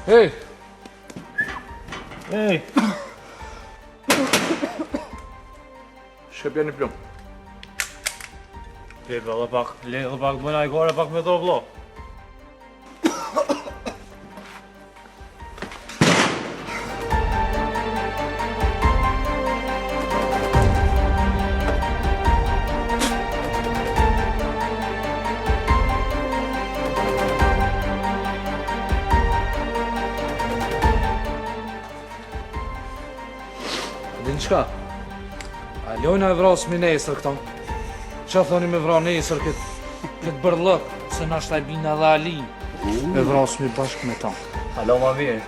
Hey! Hey! Shkëpja një plum. Le dhe pak bëna i gore pak me do vlo. Din qka? A lojna e vrasmi nesër këto? Qa thoni me vra nesër këtë bërlëk, se nashta e bina dhe Ali, e vrasmi bashkë me ta. Halo ma mirë.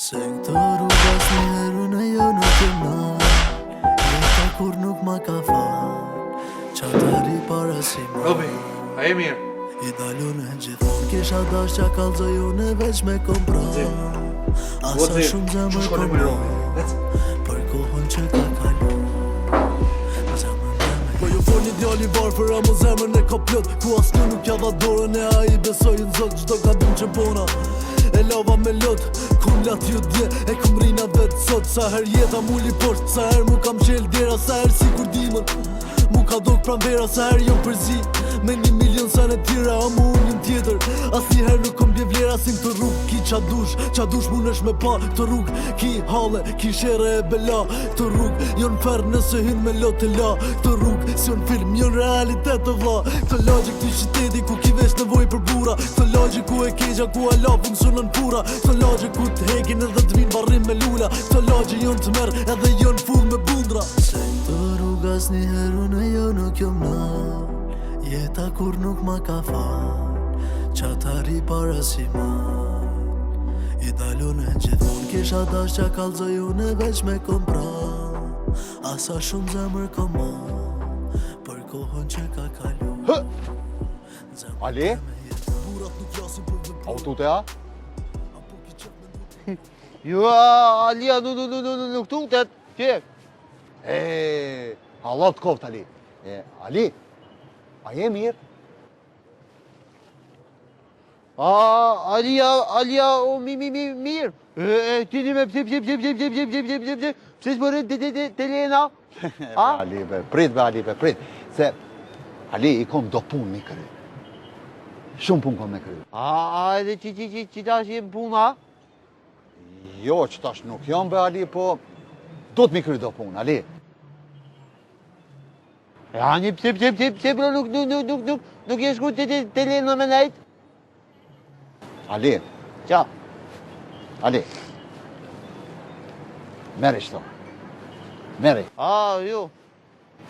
Se këtë rrugas një herën e jo nuk e nal, jeta kur nuk ma ka fal, qatari para si ma. Robi, a e mirë? I dalun e gjithon kisha dash qa kalzoj unë e veç me kompra. Asa shumë zemër kompra, për kohën që ka kalu. Po ju for një djali varë për amu zemër në ka plot, ku asë nuk ja dha dorën e a I besoj në zot gjdo ka dum që bona. E lava me lot, kum lat ju dje, e kum rina vetë sot. Sa her jeta mulli poshtë, sa her mu kam qel dera, sa her si kur dimën mu ka dok pranvera, sa her jom përzi me 1 milion sa në tjera, a mu unë një tjetër. As një her nuk kom bje vlera, si këtë rrug ki qa dush mu nësh me pa. Këtë rrug ki hale, ki shere e bela. Këtë rrug jon fer nëse hyn me lot e la. Këtë rrug si jon film, jon realitet të vla. Këtë lagje këti qyteti ku ki vesh nevoj për bura. Këtë lagje ku e keqa ku e la funksionën pura. Këtë lagje ku të hekin edhe të vin barrim me lula. Këtë lagje jon të merë edhe jon full me bundra. Se këtë rrugas një herën e jo nuk jom nal, jeta kur nuk ma ka fal, qatari para si mal. I dalun e gjithmon kisha dash qa kalzoj unë e veç me kompra. Asa shumë zemër koma, për kohën që ka kalu. Ali? Aututea? Jo, Alia nuk tutet, që? Allah të koft, Ali. Ali, a je mirë? Alia, mirë. Ti di me pse s'bërë të lena? Ali, prit, Ali, prit. Se, Ali, I kom do pun me kry. Shumë pun kom me kry. Edhe që tash jem puna? Jo, që tash nuk jam be, Ali, po do të mi kry do pun, Ali. Një pse bro nuk je shku të lena me nejt? Ali. Qa? Ali. Meri shto. Meri. Jo.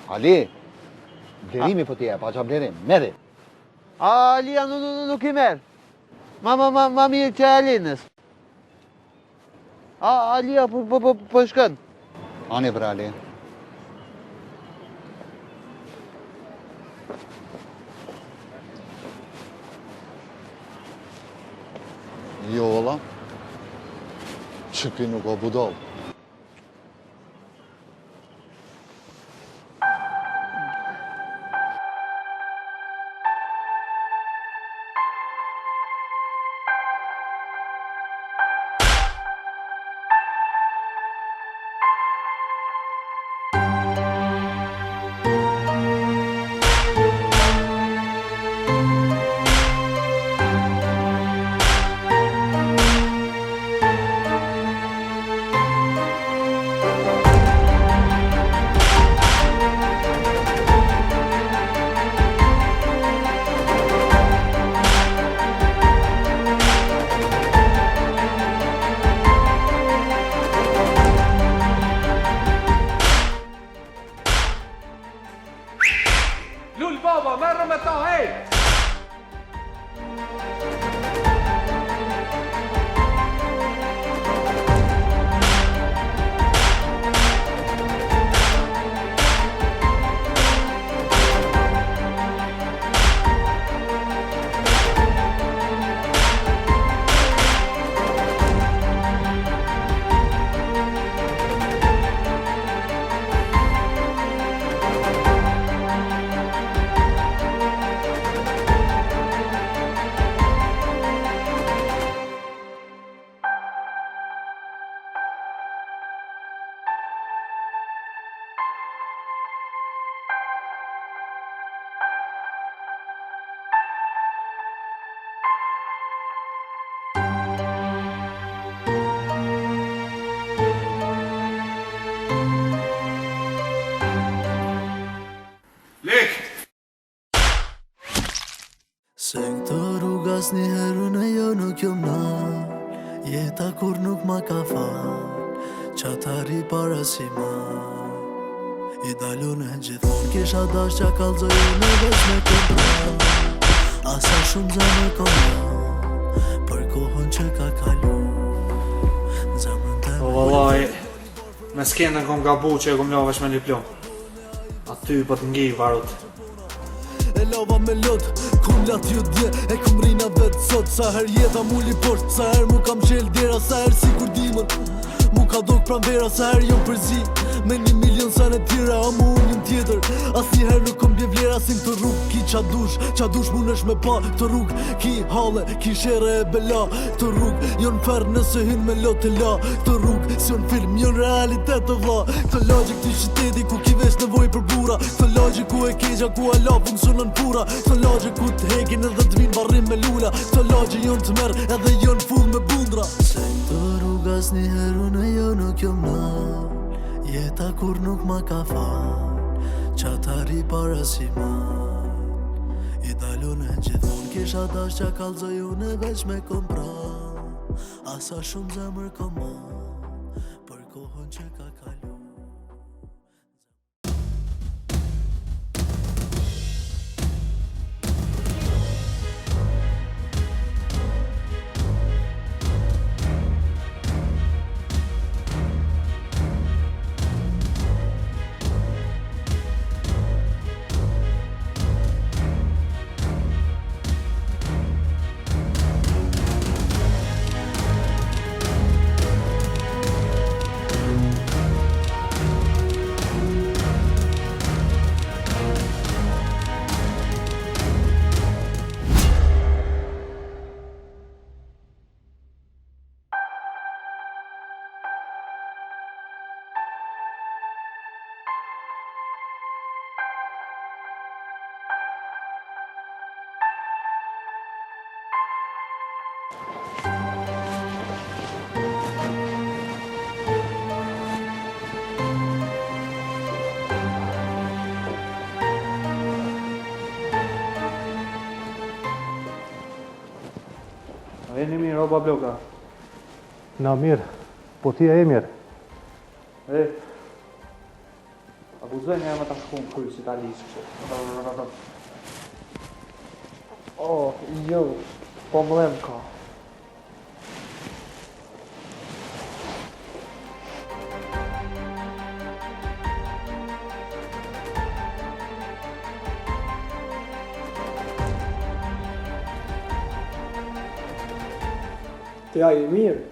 Ali. Blerimi po t'je, pa qa blerim. Meri. Alia nuk I merë. Ma mirë që Alinës. Alia po shkën. Ani për Ali. Jo, valla. Që ky nuk o budol. Lul baba, merre me ta, hej! Se në këtë rrugas një herën e jo nuk jom nal, jeta kur nuk ma ka fal, qatari para si ma. I dalun e gjithmon kisha dash qa kalzoj në veç me këmbra, asa shumë zemë kona, për kohën që ka kalu. Zemën të Po vallaj, me skenën kom gabu që e kom la vesh me një plon. Aty po të ngi varut. E lava me lot, kullat ju dje, e kum rina vetë sot. Sa her jeta mu li poshtë, sa her mu kam qel dera, sa her si kur dimën mu ka dok pranvera, sa her jom përzi me 1 milion sa në tjera, a mu unë tjetër. As një her nuk kom bje vlera, si në të rrug ki qa dush mu nësh me pa. Të rrug ki hale, ki shere e bela. Të rrug jon fer nëse hyn me lot të la. Të rrug si jon film, jon realitet të vla. Këtë lagje këti qyteti ku ki vesh nevoj për bura. Këtë lagje ku e kegja ku e la funksionën pura. Këtë lagje ku të hekin edhe të vinë varrim me lula. Këtë lagje jon të merë edhe jon full me bundra. Se këtë rrugas një herën e jo nuk jom nal, jeta kur nuk ma ka fal, qatari para si mal. I dalun e gjithmon kisha dash qa kalzoj unë veç me kompra, asa shumë zemër koma, për kohën që ka kalu. Jeni mirë, roba bloka. Na mirë, po ti e mirë. E, abuzojnë e me ta shku në kryë si ta lisë kështë. Oh, jo, po mlem ka. Të ja i mirë.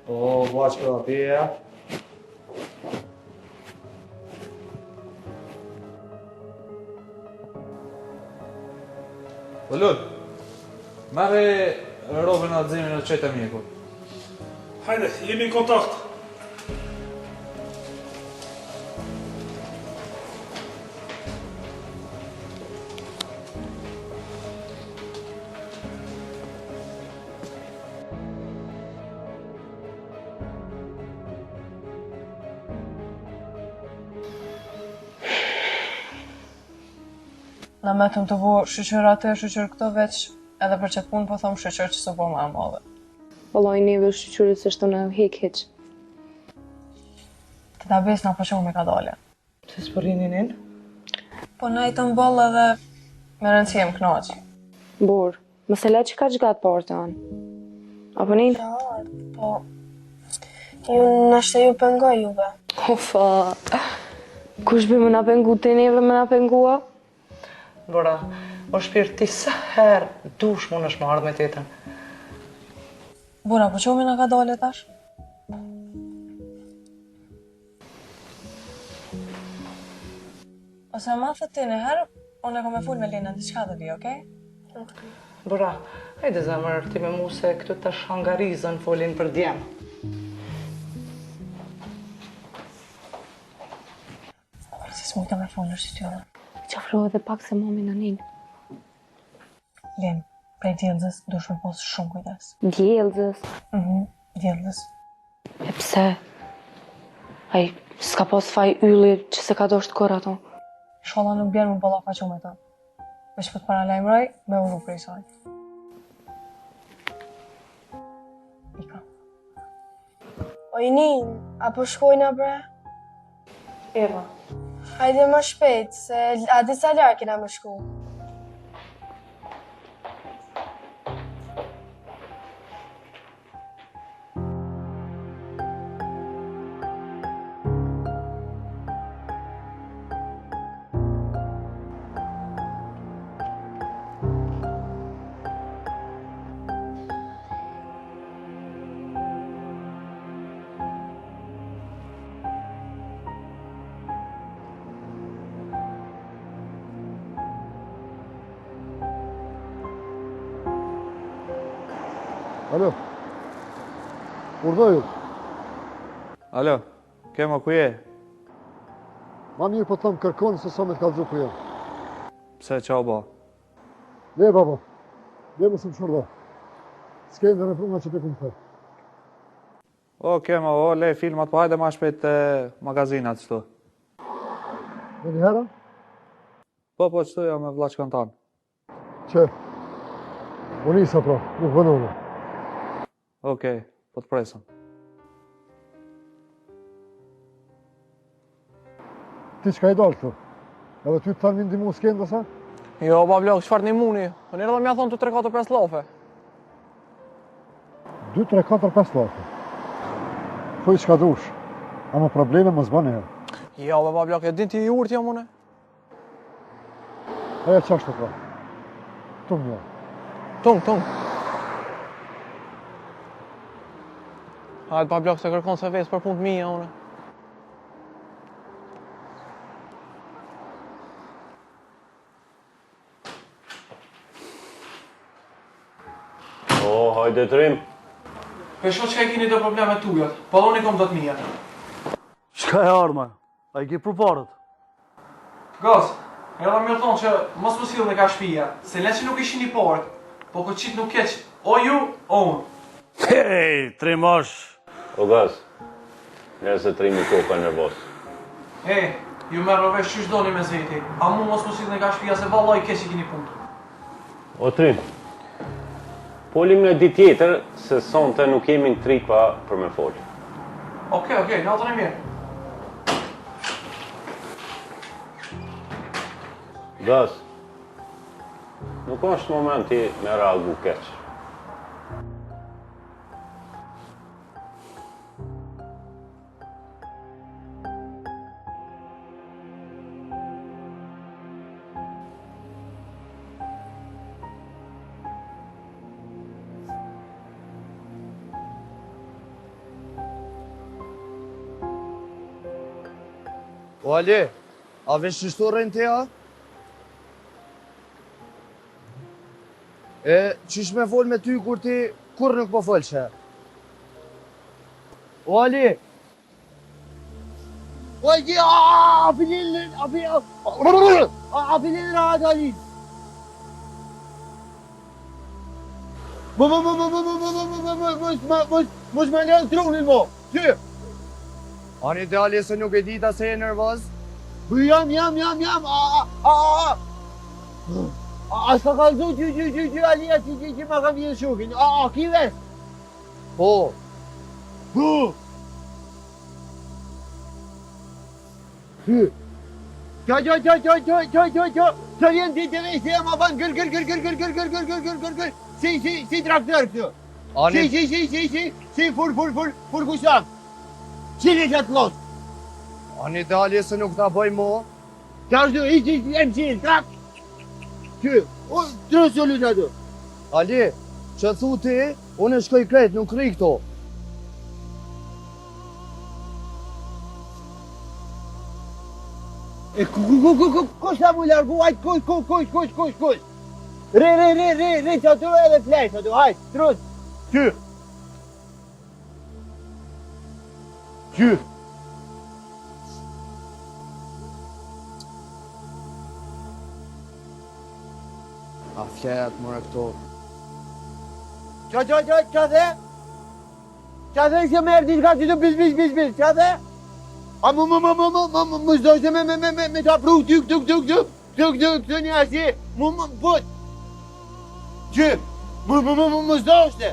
O, vllaç për atje. Vëllud, marrë robën atë zemin në qëtë mjeku. Hajde, jemi në kontakt. Na metëm të bo shqyqyr atë, shqyqyr këto veç, edhe për qëtë punë po thomë shqyqyr që s'u po ma madhe. Vëlloj neve shqyqyrit se shto në hek hiq. Të ta bes na po qohë me ka dole. Se s'përrini nin? Po na i të mbollë edhe me rëndësi jem knaq. Bur, mëse le që ka gjgat parë të anë. Apo nin? Po, ju nashtë ju pengoj juve. Ufa, kush bi më na pengu të neve më na pengua? Bora, o shpirt ti sa herë dush mund është marrë me tetën. Bora, po qomi na ka dole tash? Ose ma thët ti në herë, unë e kom e full me Lena në diçka dhe vi, okej? Bora, hajde zemër, ti me mu se këtu të shangarizën folin për djemë. Si s'mujta me full është ty edhe. Qafro edhe pak se mami në nin. Len, prej djelëzës dush me posë shumë kujdes. Djelëzës? Djelëzës. E pse? Aj, s'ka pos faj ylli që se ka dosht kër ato. Sholla nuk bjerë më bolla faqo me ta. Veç për të paralajmëroj, me uru prej saj. Ika. Ojnin, apo shkojna bre? Eva. Hajde më shpejt, se a disa larë kena më shku. Alo, urdoju. Alo, kema ku je? Ma mirë po thëmë kërkon se sa me të kalëzu ku jam. Pse qa ba? Ne, baba, ne më shumë shurda. S'ke ndër e prunga që të kumë thërë. O, kema, le filmat, po hajde ma shpejt të magazinat qëtu. Në një hera? Po, qëtu ja me vlaqkën tanë. Që? Unisa pra, nuk vënonë. Okej, po të presëm. Ti qka i dalë këtu? Edhe ty të thanë mi ndimu s'kenda sa? Jo, bablok, qëfar një muni? Po njerë dhe mja thonë 2, 3, 4, 5 lafe. 2, 3, 4, 5 lafe. Thuj qka dush, ama probleme më zbane herë. Jo, bablok, e din ti i urtë jam une? Aja qashtë pra. Tung një. Tung. Hajtë bablok, se kërkon se vesë për punë të mija une. O, hajde të rim. Pesho që ka i kini të problemet tujat, paloni kom do të mija. Qka e arma? A i ki përparët? Gaz, edhe mirë thonë që mos më silë dhe ka shpija, se le që nuk ishin i partë, po këtë qitë nuk keq, O ju, o unë. Hej, trimosh. O gaz, njerë se trimi koka nervos. Ej, ju merë vesh që shdoni me zeti. A mu mos mësit në ka shpia se valla i keq i kini punë. O trim, polim në ditë tjetër se sonte nuk jemi në tripa për me folë. Okej, natën e mirë. Gaz, nuk është momenti me reagu keq. O Ali, a vesh që shto rejnë teja? E, qish me fol me ty kur ti kur nuk po fol që? O Ali! O Ali, a filin rahat Ali! Mos me lënë trunin mo, ty! Ani të Ali se nuk e dita se e nervoz? Jam, a s'ka kalzu që Alia që ma kam vjen shukin, a ki ves? Po. Që vjen ti të vesh të jam a ban gër, si traktor këtu. Si, fur kusham. Qili që të lotë? Ani dalje se nuk ta bëj mo. Ka është du, e më qilë, trak! Që, trësë o lutë ato. Ali, që thu ti, unë e shkoj kretë, nuk ri këto. E kush ta mu largu, hajtë kush. Re, që ato edhe flejtë ato, hajtë, trësë. Që? A flehat mëra këto. Qa dhe? Qa dhe që merë diska që të bis, qa dhe? A më zdojse me ta pru këtu një asje, më put. Që? Më zdojse.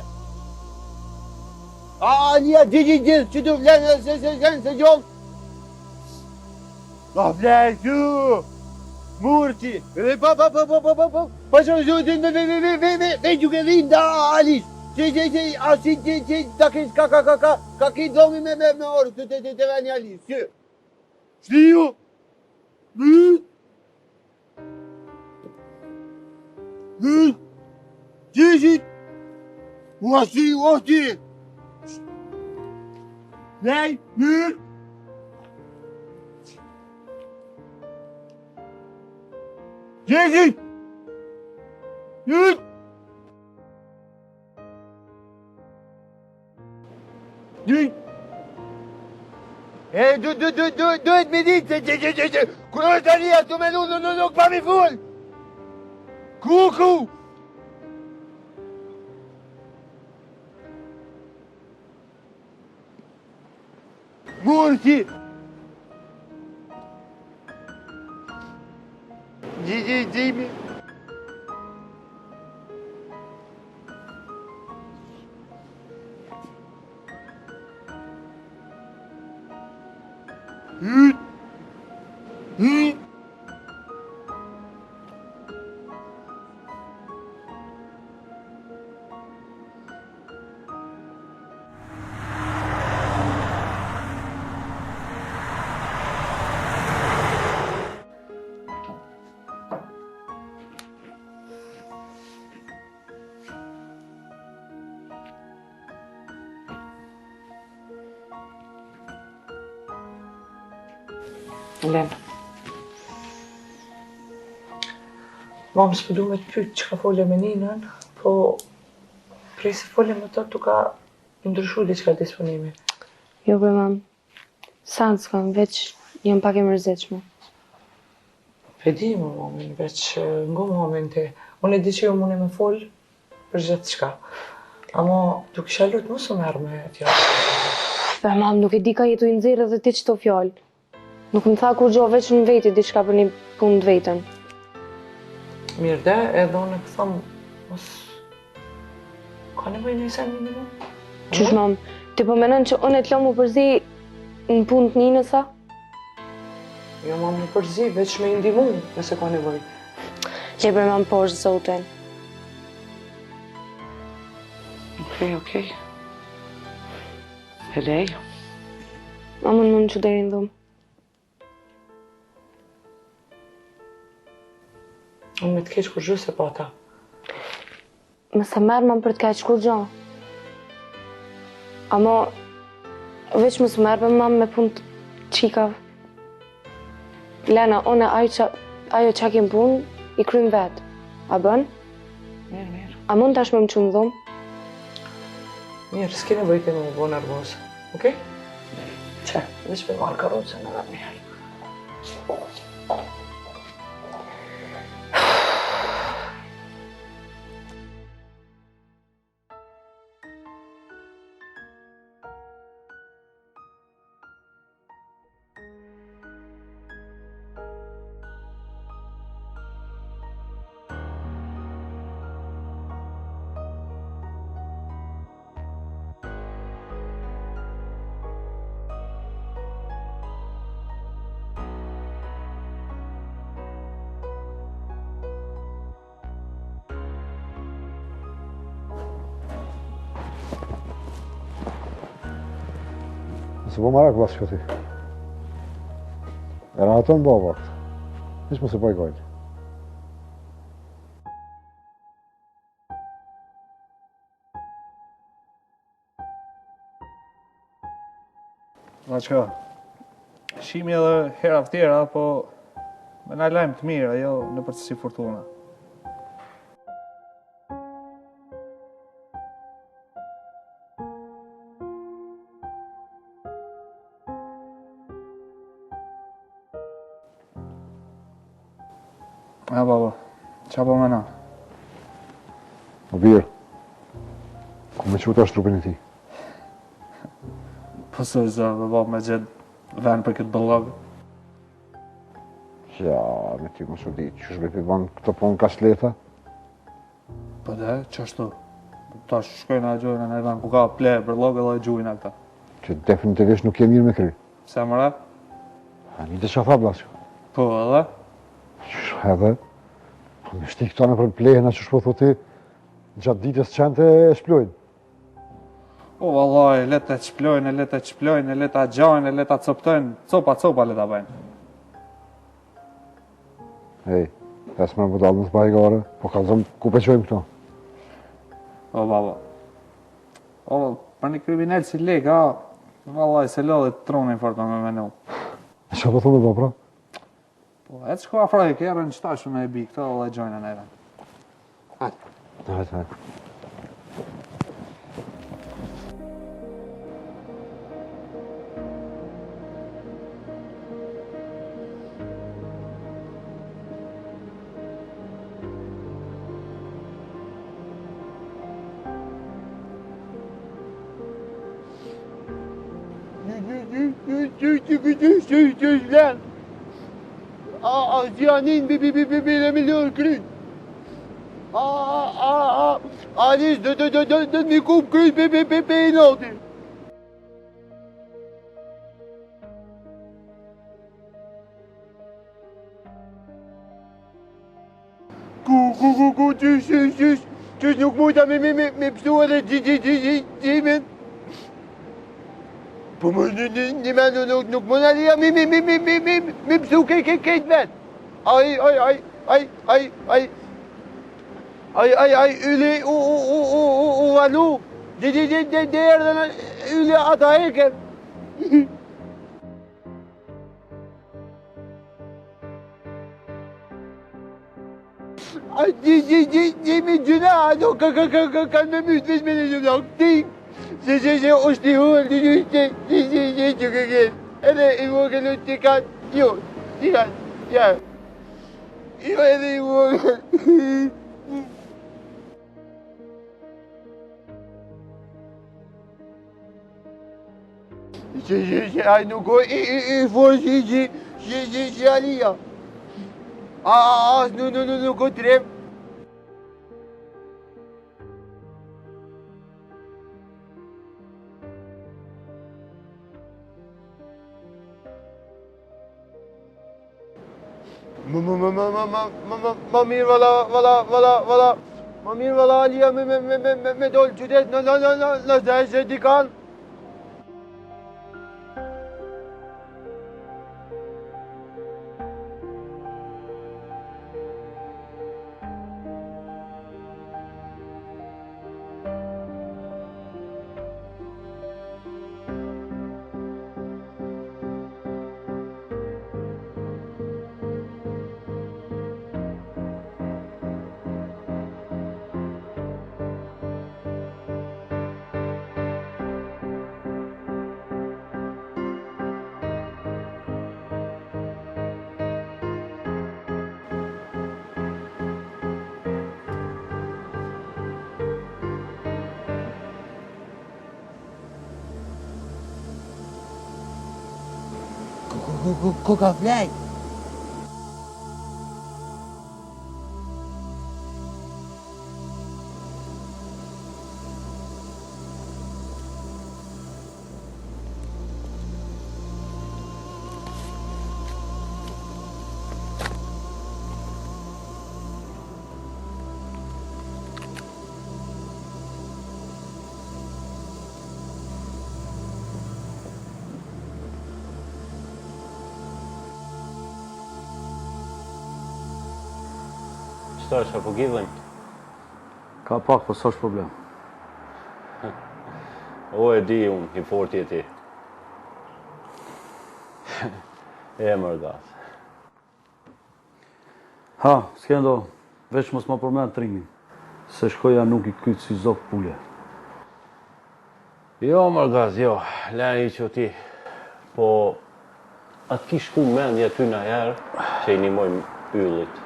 A, Alia, gjithë, që të flenë, se gjollë. A flenë, që, murti. Pa që zotin, me gjuke dhim, da, Alish. Që, asi, që, ta kesh, ka ki domi me orë, të veni Alish, që. Shliju. Që, uasti. Nej, nu! Jezi! Nu! Nu! Duhet me ditë se kur është Alia të me nuk pa mi full! Ku! Murti! Jimmy! Len. Mam s'pëdu me të pytë që ka folje me Ninën, po prej se folje me të ka ndryshu diçka disponimi. Jo bre mam, sa në s'kam, veç jem pak e mërzitshme. E di më mamin, veç ngo momente. Unë e di që jo mune me folë, për gjithë shka. Ama du kisha lutë mos u merë me tja. Be mam, nuk e di ka jetu i nëzirë edhe ti qëto fjallë. Nuk më tha kur gjo veç në veti diçka për një punë të vetën. Mirë dhe, edhe unë e këtham, mos... Ka nevoj në isen një minu? Qysh mam, ti po menon që unë e t'lo mu përzi në punë të një nësa? Jo mam në përzi, veç me indimu, nëse ka nevoj. Leber mam poshtë zoten. Okej. E lej? Mamën më në që deri në dhumë. Unë me t'keq kur gjë se pa ta. Më sa merë mam për t'keq kur gjo. Ama, veç më së merë për mam me punë të qikav. Lena, one ajo që kem punë, i krym vetë. A bën? Mirë. A mund tash me më që në dhumë? Mirë, s'ke nevoj të më bo nervos. Okej? Që, veç me marë karotëse në dhe mirë. Nëse po marak vlasë që ti. E rahaton bo vakt. Nish më se po i gojnë. Nga që, shimi edhe hera tjera, po me na lajmë të mirë, ajo në përcësi fortuna. Ja, baba, qa po mena? O birë, ku me quta është trupin e ti? Po se zë, baba, me gjithë venë për këtë bëllogë. Ja, me ti më së di, që shbe për banë këto ponë ka shleta? Po dhe, që ashtu? Ta shkojnë a gjojnë në venë ku ka ple, bëllogë edhe gjujnë a këta. Që definitivisht nuk je mirë me kry. Se mëra? A një të shafa blasjo. Po edhe? Edhe, po me shti këta në për plehena që shpo thoti, gjatë ditës qente e shplojnë. O, vallaj, le të qplojnë, le të qplojnë, le të gjajnë, le të coptojnë, copa le të bëjnë. Ej, pesë me budalë në të bajgare, po kalzëm ku peqojmë këto. O, baba. O, për një kriminell si lega, vallaj, se lodhe të tronin fort me menu. E që po thume, pra? Po, e të shko afraj, kërën qëta shumë me e bi, këto dhe gjojnë në neve. Hajtë. Hajtë. Ziyanin bir milyon krün. Alice dön mi kup krün be ne oldu? Ku çüş nuk mund ta me psuar jimin. Po më një nuk më nalia me psu kejt vet. Ai yli u valu. De erdhën yli ata eken. Ai mi gjuna, ano kanë me mytë veç me në gjuna. Se është i hullë, që këgjen. Edhe i vogël të kanë, jo, të kanë, ja. Jo edhe i vogël. Ai nuk o i forë që alia. Nuk o trem. Ma mirë valla. Ma mirë valla alia me dollë qytet në zdaj që di kanë. Ku ka flej? Qëta është, apo gidhen? Ka pak, po s'është problem. O e di unë, i forti e ti. E mërgat. Ha, s'kendo, veç mos ma përmen trimin. Se shkoja nuk i kytë si zok pule. Jo, mërgat, jo, lejnë i që ti. Po, atë ki shku mendja ty në herë që i nimojmë yllit.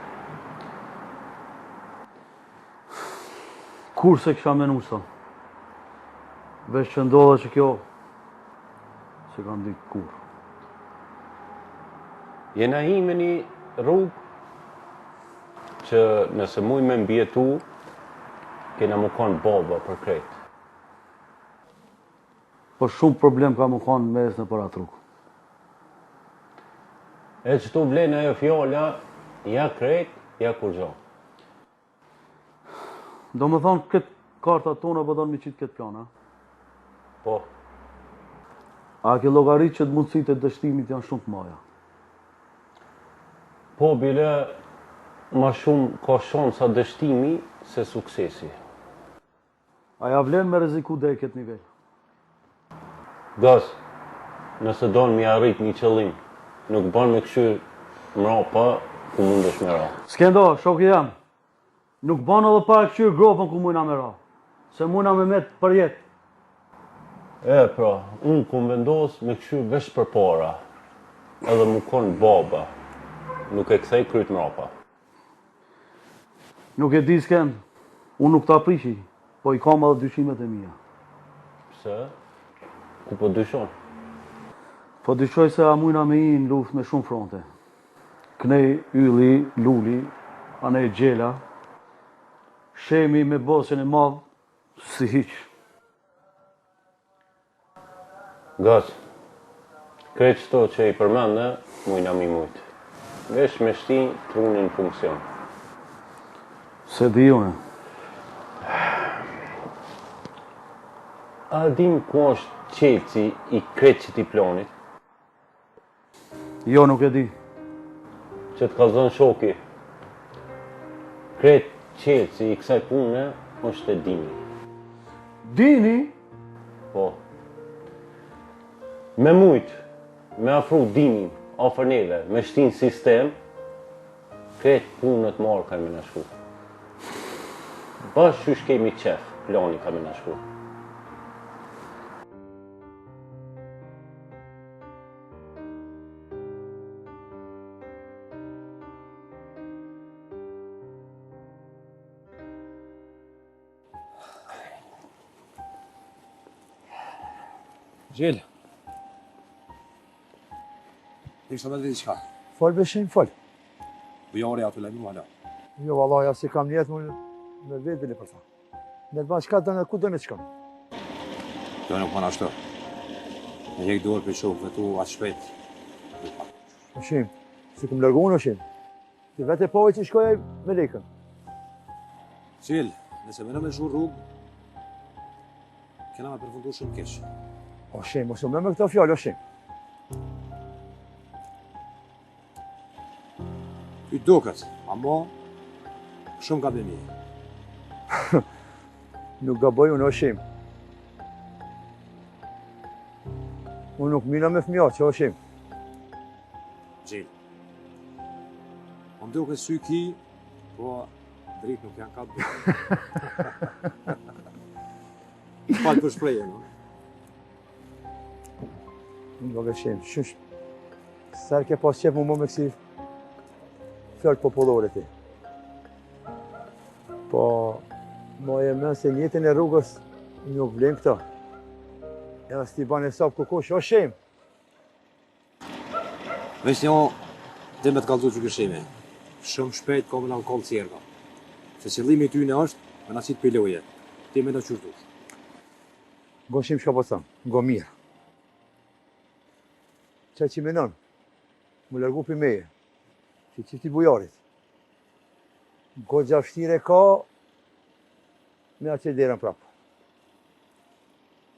Kur se kisha menu sa? Veç që ndodhe që kjo, se kam ditë kur. Jena hi me një rrugë që nëse muj me mbjetu, kena më konë baba për kretë. Po shumë problem ka më konë mes në për atë rrugë. E që tu vlenë ajo fjolla, ja kretë, ja kur gjo. Do më thonë këtë karta tonë apo do në mi qitë këtë plana? Po. A ke logarit që të mundësit e dështimit janë shumë të maja? Po, bile, ma shumë ka shansa dështimi se suksesi. A ja vlen me reziku dhe këtë nivel? Gas, nëse donë mi arrit një qëllim, nuk banë me këshyr mrapa ku mundesh me ra. S'kendo, shoki jam. Nuk banë edhe pa e këshyr gropën ku mujna me ra. Se mujna me metë për jetë. E, pra, unë ku vendos me këshyr vesh për para. Edhe mu konë baba. Nuk e kthej kryt mrapa. Nuk e di s'kend. Unë nuk ta prishi, po i kam edhe dyshimet e mija. Pse? Ku po dyshon? Po dyshoj se a mujna me i në luft me shumë fronte. Knej, ylli, luli, anej gjela, shemi me bosin e madhë, si hiq. Gas, krejt qëto që i përmende, mujna mi mujtë. Vesh me shti trunin funksion. Se di une. A dim ku është qelci i krejt që ti planit? Jo, nuk e di. Që të ka zënë shoki. Krejt qelci i kësaj pune është e Dini. Dini? Po. Me mujtë, me afru Dinin, ofër neve, me shtin sistem, krejt punët marë ka me nashku. Bash shush kemi qef, plani ka me nashku. Gjell, Kisha me dhe diçka. Fol beshim, fol. Bujari atë lajmu hala. Jo, vallahi, as i kam njetë me vetë bile për ta. Në të banë qka dënë, ku dënë të shkam? Jo nuk mëna ashtu. Me hek dorë për shumë, vetu atë shpejt. Shim, si kum lërgu në shim. Ti vete pove që shkojaj me lekën. Qil, nëse me në me zhur rrugë, kena me përfundu shumë kesh. O shim, ose me këto fjallë, o shim. Ty duket, amo shumë ka bëmi. Nuk gaboj unë, o shim. Unë nuk mina me fëmija, që o shim. Gjil. Më duket sy ki, po dritë nuk janë ka bëmi. Falë për shpreje, no? Unë do veshim, shush. Sërë ke pas qep më me kësi fjallë popullore ti. Po, mo e mënë se njetën e rrugës nuk vlen këto. Edhe s'ti banë e sapë kukush, o shem. Vesh një dhe me të kalëzu që këshime. Shumë shpejt ka me në kallë cjerga. Se qëllimi ty në është me në qitë piloje. Ti me në qërtush. Go shim shka po thëmë, go mirë. Qaj që menon, më lërgu për meje, që qifti bujarit. Go gjashtire ka, me atë që derën prapë.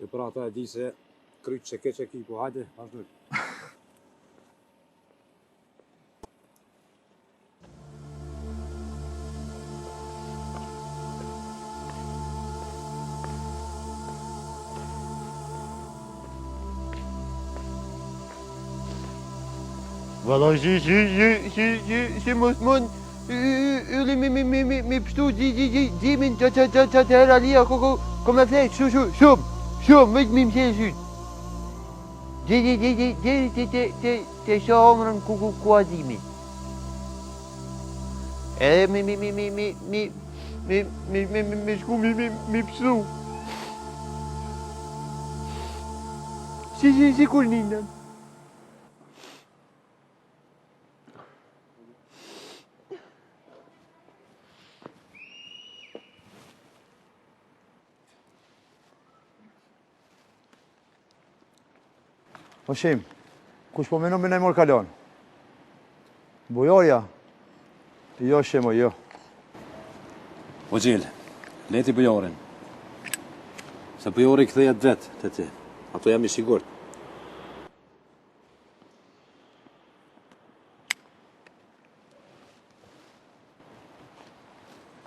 E për ata e di se krytë që ke që ki, po hajde, vazhdoj. Valla si mos mund yli me pështu gjimin që të heralia ko me flejt shumë veç mi mshe syt. Gjeri të shomrën ku azimi. Edhe me shku me pështu. Si kur ninën. O shim, kush po menon me nejmor kalon? Bujarja? Jo shimo, jo. O gjil, leti bujarin. Se bujari këthejet vet të ti. Ato jam i sigurt.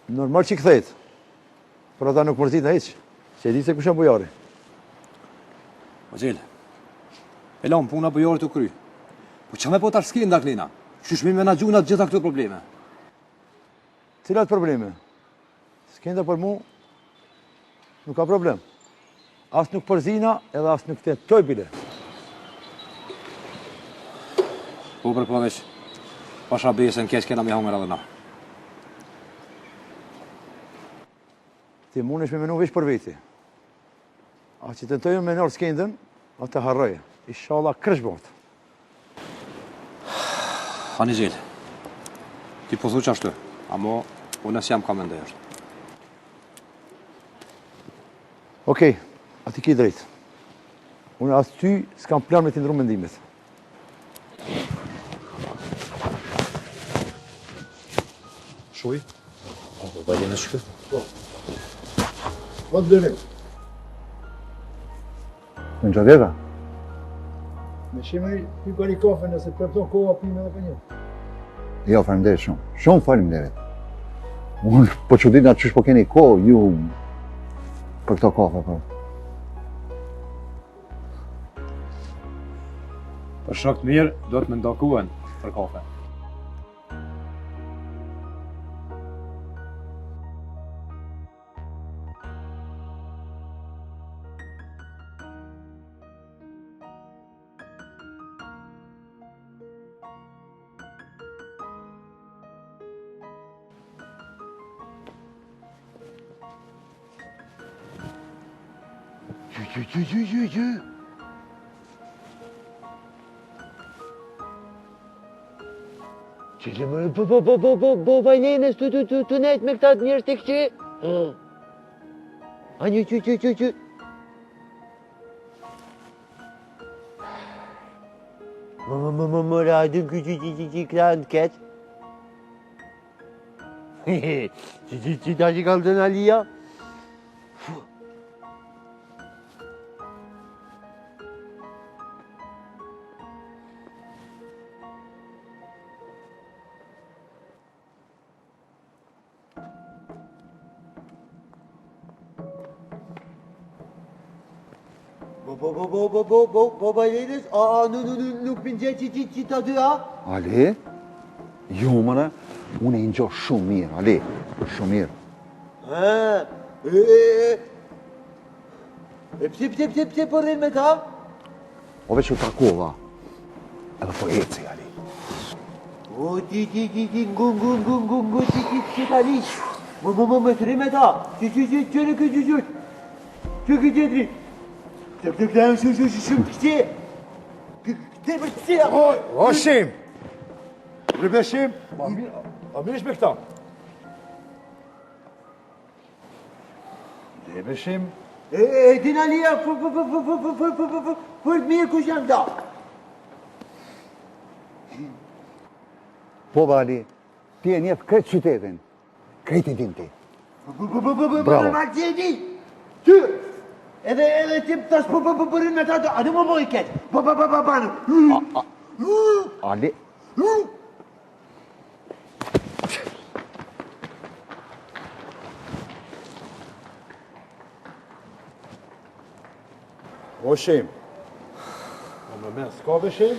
Normal që i këthejt. Por ata nuk mërzit në hiq. Që e di se kush e bujari. O gjil, e lamë puna bujarit të kry. Po që me po të arskin da klina? Qyshmi me na gjunat gjitha këto probleme? Cilat probleme? S'kenda për mu, nuk ka problem. As nuk përzina edhe as nuk të toj bile. Po për po veç, pasha besën keq kena me hongër edhe na. Ti mund është me menu veç për veti. A që të nëtojnë me nërë s'kendën, a të harroje. Inshallah kërsh bërtë. Hani gjil, ti po thu qashtu, amo unë jam ka mendej është. Okej, ati ki drejtë. Unë as ty s'kam plan me t'i ndru mendimet. Shuj? Po bajde në shkët? Po. Po të dërim. Në në gjadeta? Me shimëri, ty ka një kafe nëse përton koha pime dhe për një. Jo, faleminderit shumë. Shumë faleminderit. Unë po çudit na çish po keni kohë ju për këto kafe po. Për shok të mirë, do të më ndakuen për kafe. Qile më, po, vajnenës të nejtë me këta njerës të këqe. A një, që. Më radën që këta në keqë. Që ta që kalë të në alia. Vajnenës, nuk pëngje që ta dy, a? Ale? Jo, mëre, unë e ngjo shumë mirë, Ale, shumë mirë. Pse po rrinë me ta? O veç u takova, edhe po eci, Ale. O, ti, ngu, ti ta lish. Më të rrinë me ta. Qëre këtë. Që qëtëri. Të këtajnë shumë këqe. Këte për këqe. O, Shim! Rëbe Shim, a mirish me këta? Rëbe Shim. Din alia, për mirë kush janë ta. Po, Ali, ti e njef kretë qytetin, kretë i din ti. Bravo. Margjeni, ty, edhe ti tash përrin me ta, a du më moj ketë, banë. Ali. O, Shim. O, me men, s'ka be Shim?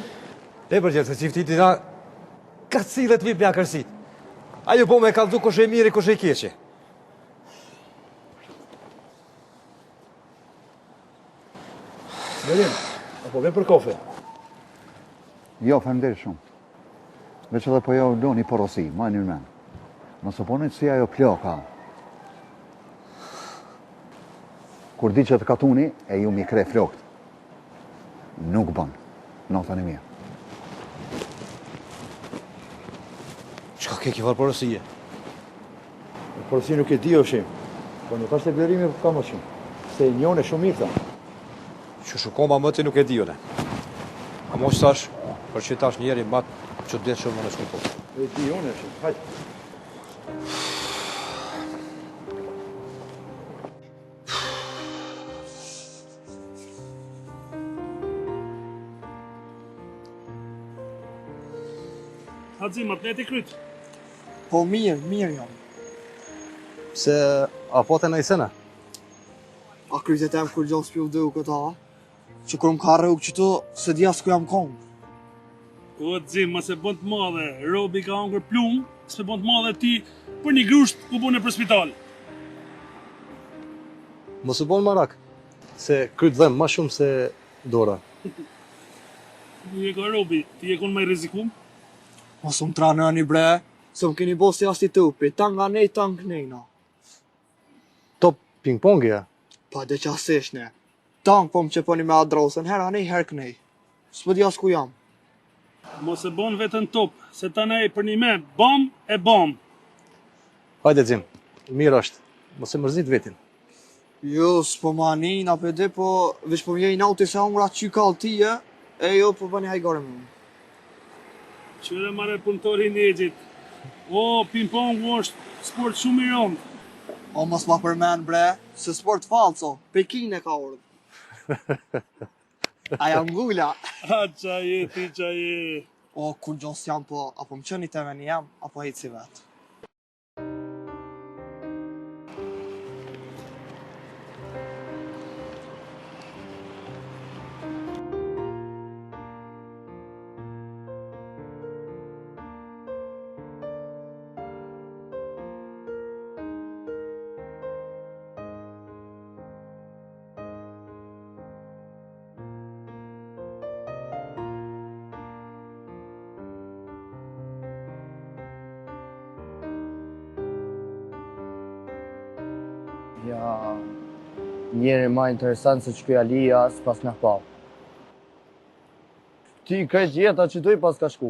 Te përgjith, se qifti ti na ka cilët vip mja kërsit. Ajo po me kaldu kush e miri, kush e keqi. Merim, apo vem për kofe? Jo, faleminderit shumë. Veç edhe po jo lo një porosi, ma një men. Nëse ponit si ajo ploka. Kur di që të katuni, e ju mi kre flokt. Nuk bën, notën e mirë. Qka ke ki farë porosije? Porosi nuk e di o Shim, po nuk është e blerimi ka më shumë. Se njone shumë mirë ta. Që shukoma më të nuk e di one. A mos tash, për që tash njeri matë që të shumë më në shumë po. E di one Shim, hajtë. Hadzim, atë ti kryt? Po mirë jam. Se, a po të në i sene? A krytet e më kur gjohë s'pjo vdëu këta, që kur më ka rrugë qëto, se dhja s'ku jam kongë. O, Dzim, ma se bënd të madhe, Robi ka angër plumë, se bënd të madhe ti për një grusht ku bune për spital. Mos u bon marak, se kryt dhem ma shumë se dora. Një e ka Robi, ti e kon me rizikum? Mos më tranëni bre, se më keni bosti asti tupi, ta nga nej, ta nga nejna. Top ping-pong ja? Pa dhe qasish ne. Tang po më qeponi me adrosën, hera nej, her kënej. S'pë dhja s'ku jam. Mos e bon vetën top, se ta nej për një me, bom e bom. Hajde Dzim, mirë është, mos e mërzit vetin. Jo, s'po ma një, na për dhe, po vish po mjej nauti se hongra që kallë tije, e jo po bëni hajgore me më. Qëre mare punëtori njëgjit. O, ping-pong është sport shumë i rëndë. O, mos ma përmen bre, se sport falco, Pekin e ka orë. Aja ngula. A, qaje, ti qaje. O, kur gjos jam po, apo më qëni të veni jam, apo hejtë si vetë. Ja, njeri ma interesant se që kjo Alia s'pas në pa. Ti krejt jeta që doj pas ka shku.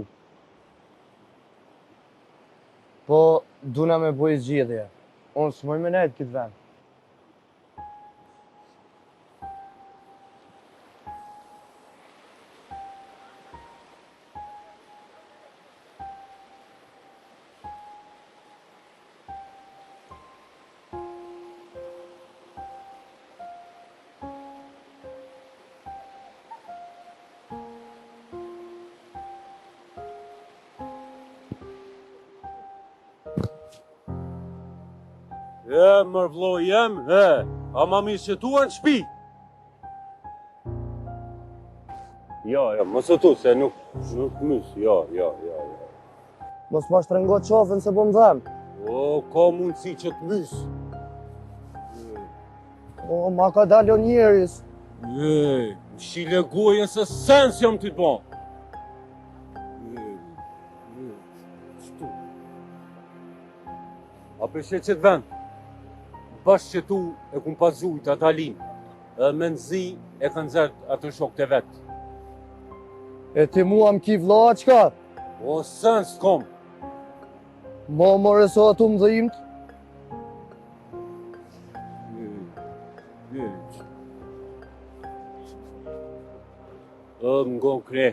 Po, duna me bujë zgjidhje. Unë s'moj me nejtë këtë vend. Mër vlo jem, ama mi që tua në shpi. Ja, mos e tu, se nuk mys, ja. Mos ma shtrëngo qofën se po më dhem. O, ka mundësi që të mys. O, ma ka dalë o njeris. Më shile gojën se sens jam t'i bon. A përshë që të vend, bashkë që tu e kum pazujt atë Alin, edhe me nëzi e kanë zërë atë shok të vetë. E ti mua më ki vla qka? O, sens kom. Ma more so atu më dhimt? Më ngon kre.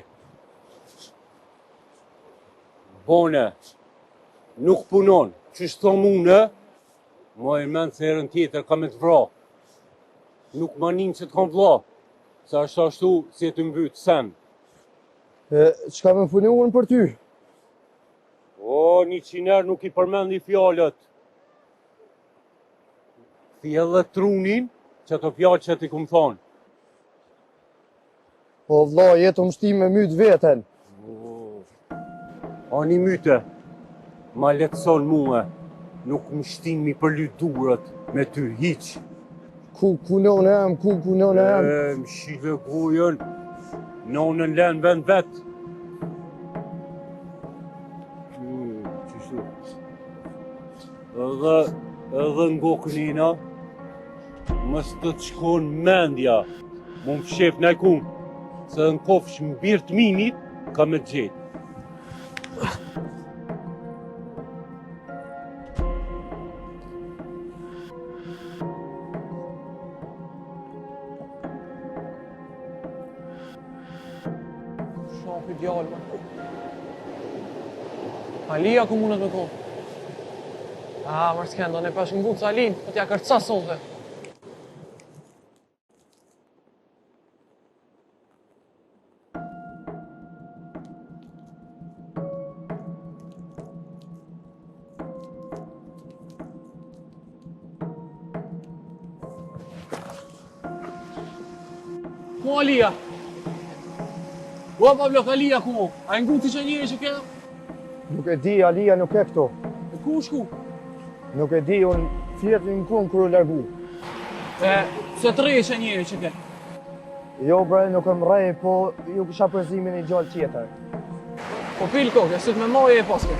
Bone, nuk punon, që shto mune, ma e menë se herën tjetër ka me të vra. Nuk ma njën që të kam vla, sa është ashtu si e të mbytë sen. E, qka me puni unë për ty? O, 100 nuk i përmend një fjallët. Thjellë trunin që të fjallë që ti kum thonë. Po vla, jetë më shti me mytë veten. A një myte, ma letëson mua, nuk më shtin mi përlyt durët me ty hiq. Ku non em, ku non em? Më shile gojën, nonën len vend vetë. Edhe ngo kënina, mës të të shkon mendja, më shef në kun, se në kofsh më birt minit, ka me të gjetë. Shapi djallë, ma. Alia ku mundet me konë? Mërë s'kendo, ne pash ngucë Alin, po t'ja kërca sonte. Ku Alia? Pa blok, Alia ku? A e nguti që njëri që ke? Nuk e di, Alia nuk e këto. E ku shku? Nuk e di, unë fjetë në kunë kërë largu. Se të rejë që njëri që ke? Jo bre, nuk e më rej, po ju kësha përzimin i gjallë tjetër. Po pil koke, si të me moje e paske.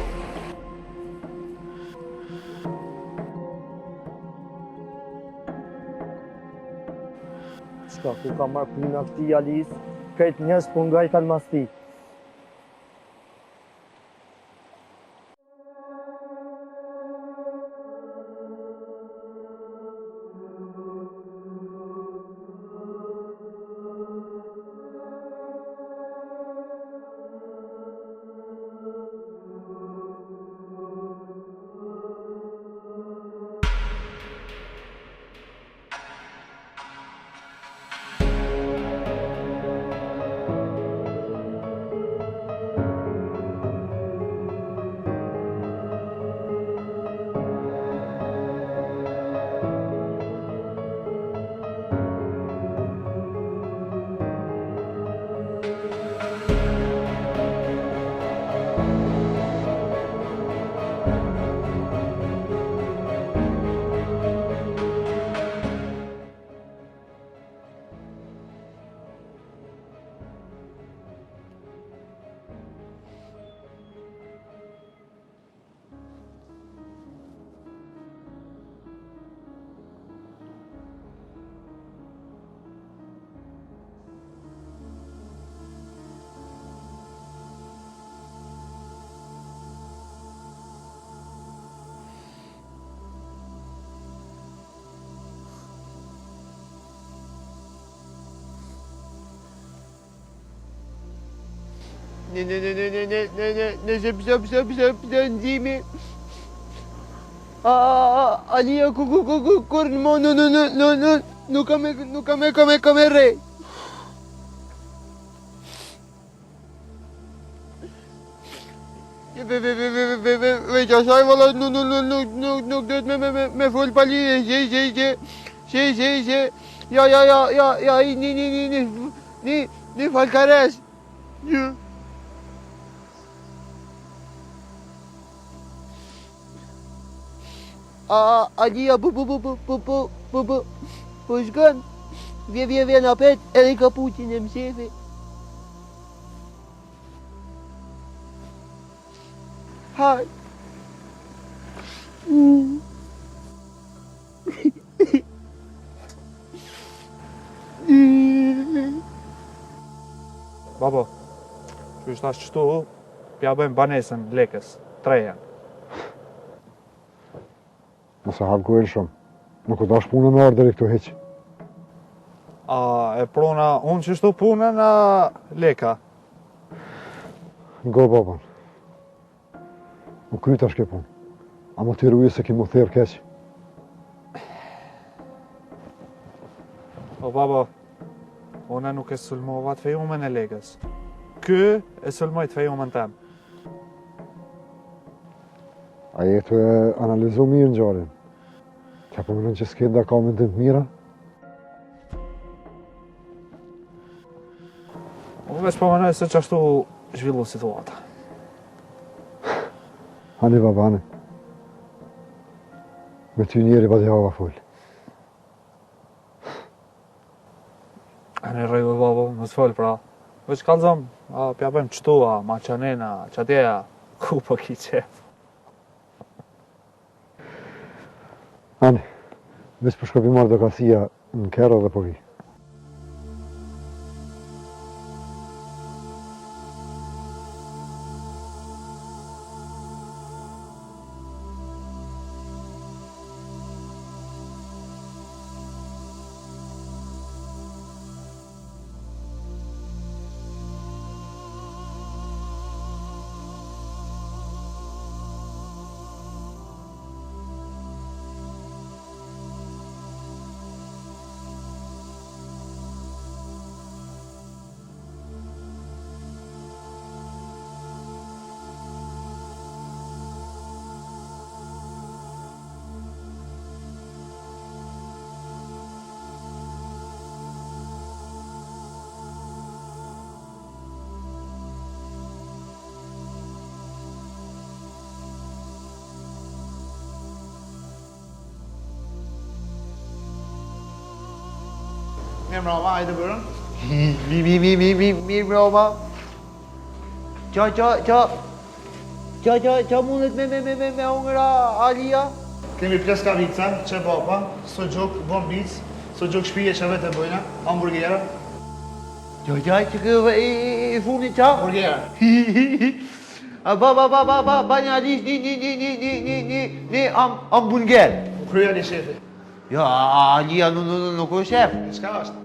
Qka ku ka marrë puna këti Alis, krejt njës po nga i kanë masti. Nëse pse nximi. Alia kur në mo nuk kam e re. Veç asaj valla nuk duhet me full pali. Që. Ja, një falkares. Alia po shkën. Vjen apet edhe kapuqin e mshefi. Haj. Babo, që është ashtë qëtu, pja bëjmë banesën lekës, 3 janë. Nëse hapë kuel shumë, nuk u dash punën në ordër i këtu heq. A e prona unë që shtu punën a leka? Go, babon. Nuk kryta shke punë. A më të rujë se ki mu thirë keq. O, babo, une nuk e sulmova të fejumën e legës. Ky e sulmoj të fejumën tem. A jetu e analizu mirë në gjarin. Qa po mënën që s'kenda ka mendim të mira? Unë veç po mënoj se që ashtu zhvillu situata. Hani baba, hani. Me ty njeri pa t'i hava full. Hani rrejdu babo, më s'fol pra. Veç kalzëm, pja bëjmë qëtu, ma qanena, qatjeja, ku po ki qef. Hani, veç për shkopi marrë do kasia në kero dhe po vi. Mirë mroma, hajde bërën. Mirë mroma. Qa mundet me hungëra Alia? Kemi pleskavica, qebapa, sujuk, bombic, sujuk shpije që vetë e bojna, hamburgera. Që këve i funit qa? Hamburgera. Ba një alisht një hamburger. Kryja një shefi. Ja, Alia nuk është shef. Qka është?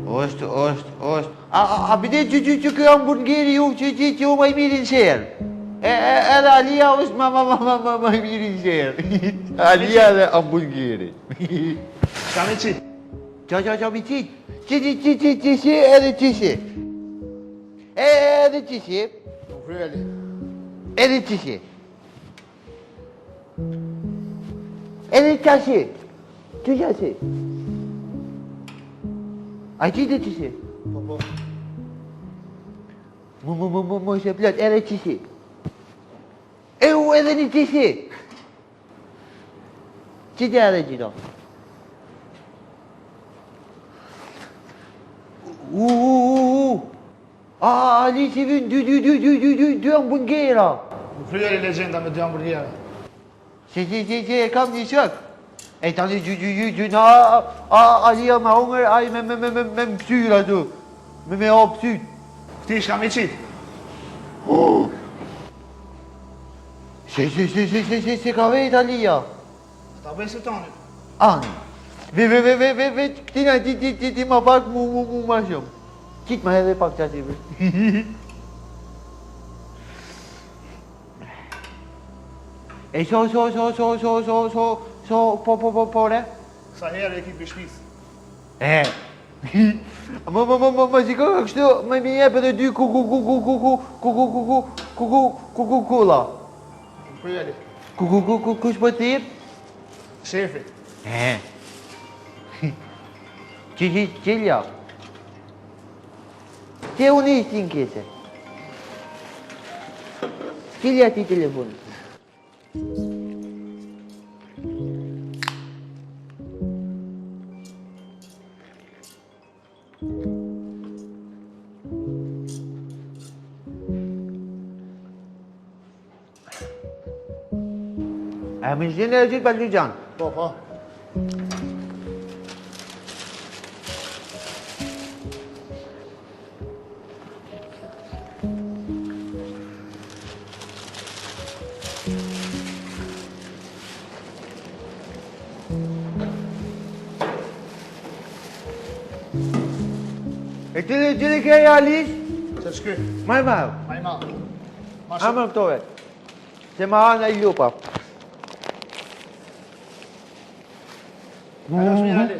Është. A bide që kjo hamburgeri ju që u ma i mirin shërë. Edhe Alia është ma i mirin shërë. Alia dhe hamburgeri. Qa me qitë? Qa me qitë? Qishe edhe qishe. Edhe qishe. Edhe qishe. Edhe qashe. Që qashe? A qitë qishe? Mo se plot, edhe qishe. Edhe një qishe. Qite edhe qito. Ali si vën dy hamburgera. Më kryeri legenda me 2 hamburgera. Se kam një shok. E tani gjyna Alia me hungër, ai me mësyr atu. Me hap syt. Këti shka me qitë? Se ka vet Alia. Ta bëjë se tani. Ani. Këtina ti ma pak mu ma shumë. Qitë ma edhe pak qati. E so, po, re? Sa herë e ki bishnis? Më shiko kështu, më jep edhe dy kukula. Kujeli. Kush po t'jep? Shefi. Qilja. Te unë ishtë në kese. Qilja ti telefon. A më shqenë e gjithë pa Lucian? Po. E cili ke realisht? Se shky? Maj marë. A më këtove. Se ma anë e lupa. Ajo është një Ali.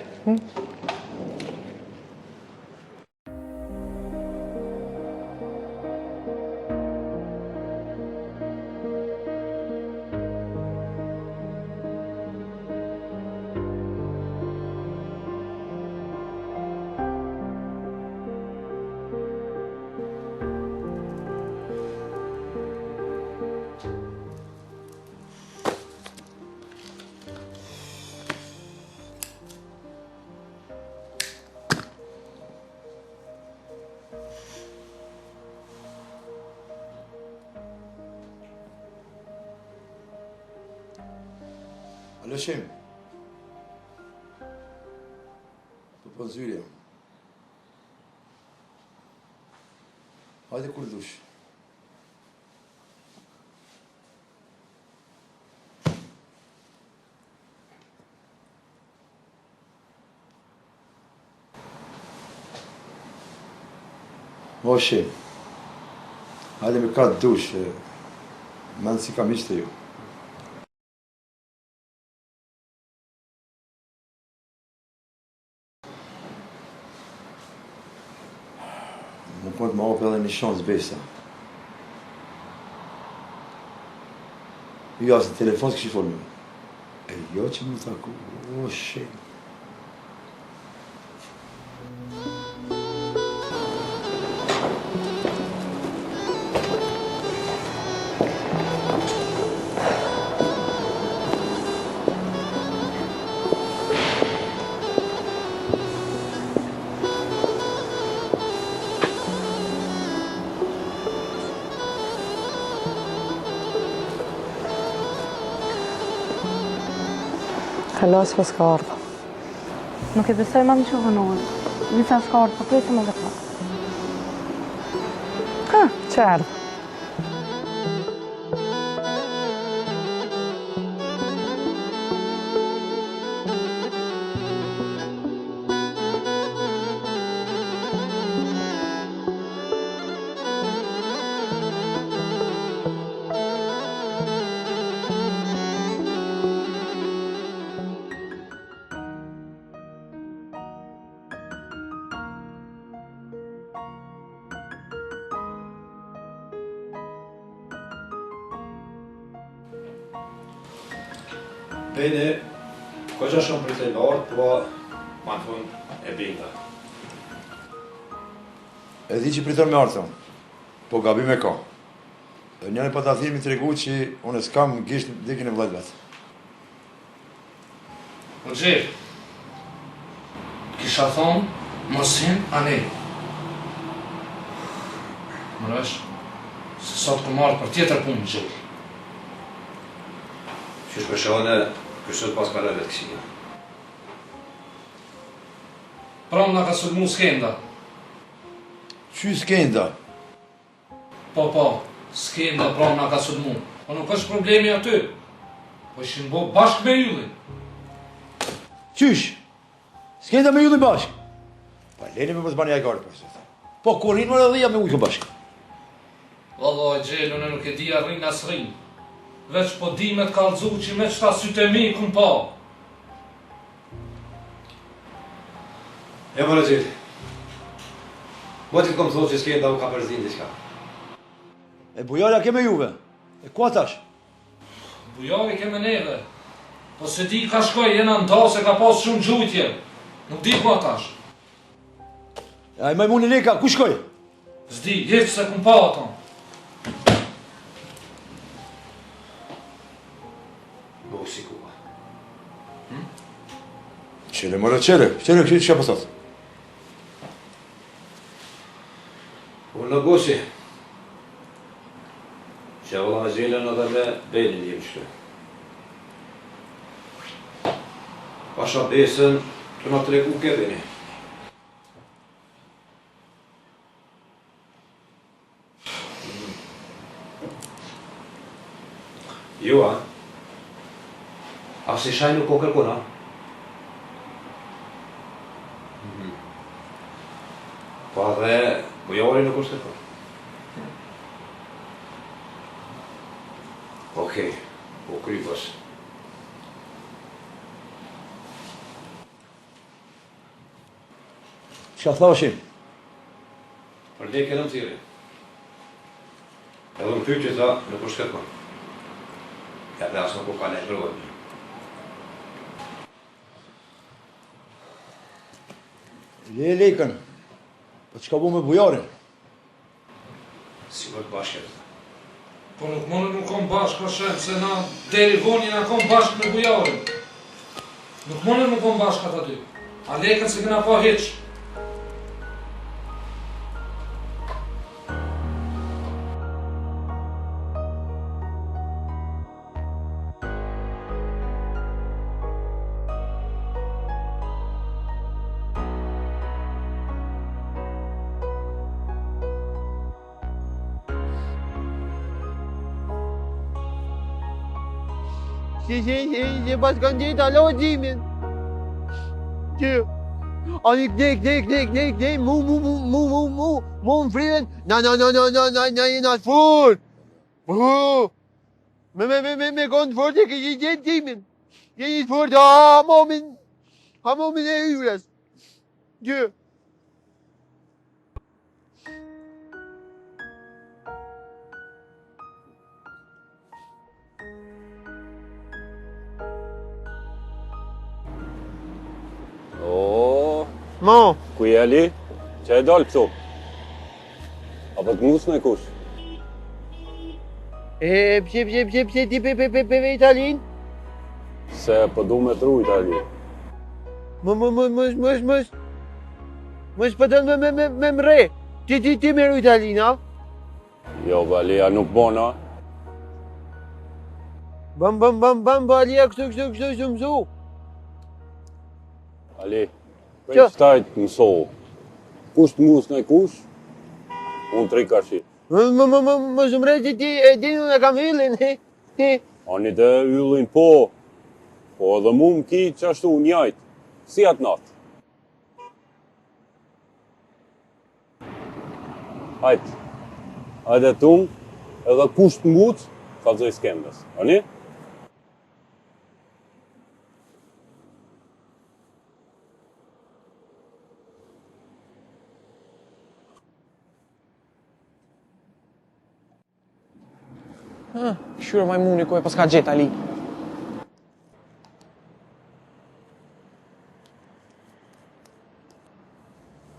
Alo Shem. Po zyrja. Hajde kur dush. O Shem. Hajde me ka dush. Mendë si kam ishte ju. Më po të më opë edhe një shansë besa. Jo, asë në telefon s'këshi folë me. E jo që më taku, o shenë. Kalos po s'ka ardhë. Nuk e besoj ma më që vënohet. Nisa s'ka ardhë, po presë më vetë. Ha, që ardhë? Bene, koqa shumë për të lartë, po ma në fund e binga. E di që pritor me artë, po gabim e ka. E njëri pa të athirë mi të regu që unë s'kam gisht dikin e vllajt vetë. O Gjerë, kisha thonë, mos hin anej. Mërësh, se sot ku marrë për tjetër punë, Gjerë. Qysh për shone, kështot pas ka rëvet kësia. Pram nga ka sulmu Skenda. Qy Skenda? Po, Skenda pram nga ka sulmu. Po nuk është problemi aty. Po ishin bo bashkë me yllin. Qysh? Skenda me yllin bashkë? Pa leni me mëzbani ajgarë për sot. Po kur rinë më në dhija me ujkë bashkë. Vallaj, Gjellë, unë nuk e di arrin as rinë. Veç po di me t'kallzu që me qëta sytë e mi kum pa. E më në gjithë. Mo ti kom thotë që s'ke nda u ka përzin diçka. E bujarja ke me juve. E ku atash? Bujari ke me neve. Po se di ka shkoj jena nda se ka pas shumë gjujtje. Nuk di ku atash. Ai majmuni leka, ku shkoj? S'di, hiq se kum pa ato. Gosi kuva. Qele, mërë, qele, këtë që pësat? Unë në gosi. Që vëlla me zhjelen edhe me benin jem qëtë. Pasha besën të në treku Kevini. Jo, a? A si shaj nuk o kërkona? Pa dhe bujari nuk është kërkona. Okej, o krypës. Qa thashim? Për dhe këllëm tiri. Edhe më pyqë ta nuk është kërkona. Ja dhe asë nuk o ka në ndrojnë. Le lekën. Po çka bu me bujarin? Si vërë bashkët. Po nuk mënë nuk kom bashkë ka shenë, se na deri voni na kom bashkë me bujarin. Nuk mënë nuk kom bashkë ata dy. A lekën se këna pa hiq. Si bashkan gjithë, alo gjimin. Që, ani knek, mu më friven, na jena të furt. Me konë të furt e kështë gjithë gjimin. Jeni të furt, ha momin e yres. Që. Mo! Ku je Ali? Që e dalë këtu? Apo të mus me kush? Pse ti pe Italin? Se po du me tru Itali. Mos po don me mre. Ti me Italin, a? Jo, Valia nuk bona. Bam, Valia kështu mësu. Ali, prej qëtajt mësohu. Kush të mus në kush, unë tri kashi. Mos mre që ti e dinu në kam yllin, ti. Ani të yllin po edhe mu më ki qashtu njajt, si atë natë. Hajde tumë, edhe kush të muc, kalzoj skendës, ani? Shyrë majmuni ku e pas ka gjetë Ali.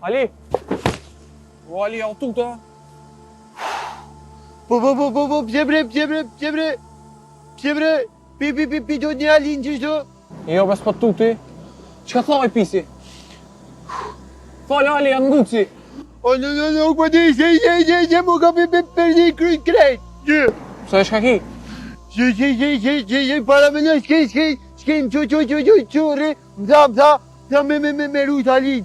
Ali! O Ali, au tu të? Pse bre, pi do një Alin qështu? Jo, bes po tuti. Qka thoj pisi? Falë Ali, janë nguci. O, nuk po di, se mu ka përdi krejt. Pse e shka ki? Që para me në s'kem qurri, më me rujt Alin.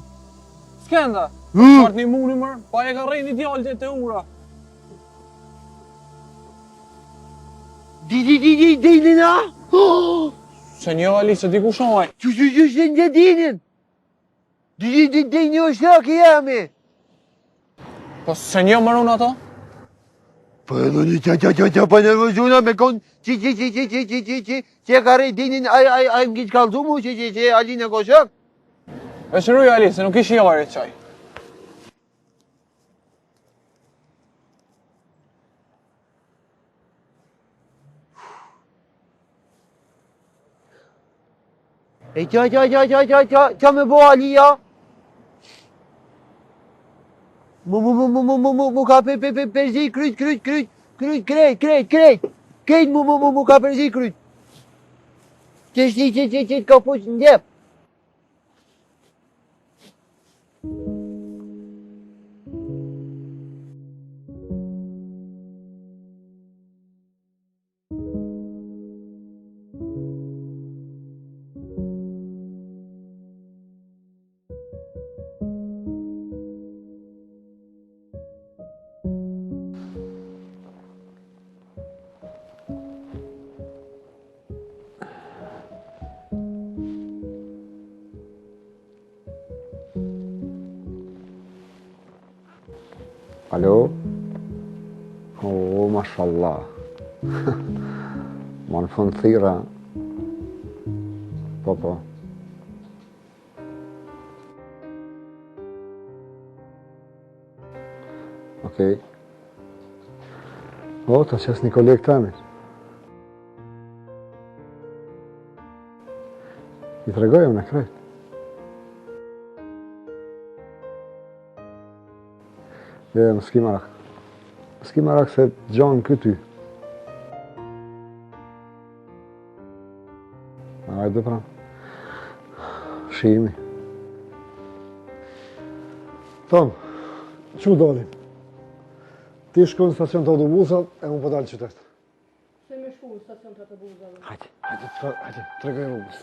Skenda? Part një muni mërë, pa e ka rejnë idealit e ura. Dinin a? Se një Ali, se di ku shomaj. Që se një dinin? Dinin o shak i jemi. Po se një mërun ato? Po edhe një po nervozuna me kon që ka rejt dinin ai m'kish kallzu mu që Alin e koshak. E shëruj Ali, se nuk ishi jare qaj. E qa me bo Alia? Mu ka përzi kryt, krejt mu ka përzi kryt. Që ka fuq në djep. Alo? O, mashallah. Ma në fund thira. Po. Okej. O, ta qes një kolegë tëmi. I të regojëm në krejt. Më s'ki marak. S'ki marak se gjonë këty. Hajde pra. Shihemi. Tom, që dolim? Ti shku në stacion të autobusat e unë po dalë qytet. Se me shku në stacion të autobusave? Hajde, tregoj rrugës.